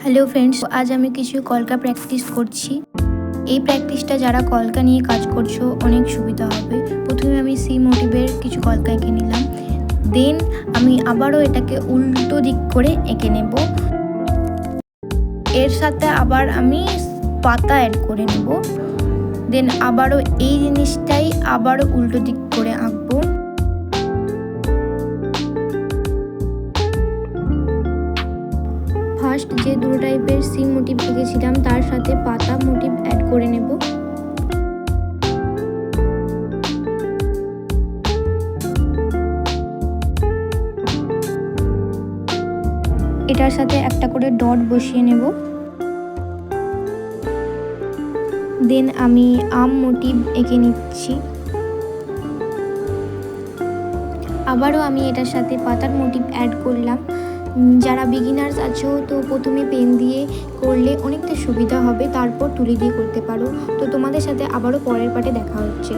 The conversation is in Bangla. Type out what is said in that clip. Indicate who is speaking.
Speaker 1: হ্যালো ফ্রেন্ডস, আজ আমি কিছু কলকা প্র্যাকটিস করছি। এই প্র্যাকটিসটা যারা কলকা নিয়ে কাজ করছো অনেক সুবিধা হবে। প্রথমে আমি সি মোটিভের কিছু কলকা এঁকে নিলাম, দেন আমি আবারও এটাকে উল্টো দিক করে এঁকে নেব। এর সাথে আবার আমি পাতা অ্যাড করে নেব, দেন আবারও এই জিনিসটাই আবারও উল্টো দিক করে আঁকবো। ফার্স্ট যে দুটো টাইপের সি মোটিভ এঁকেছিলাম তার সাথে পাতা মোটিভ অ্যাড করে নেব। এটার সাথে একটা করে ডট বসিয়ে নেব। দেন আমি আম মোটিভ এঁকে নিচ্ছি। আবারও আমি এটার সাথে পাতার মোটিভ অ্যাড করলাম। যারা বিগিনার্স আছো তো প্রথমে পেন দিয়ে করলে অনেকটা সুবিধা হবে, তারপর তুলি দিয়ে করতে পারো। তো তোমাদের সাথে আবারও পরের পার্টে দেখা হচ্ছে।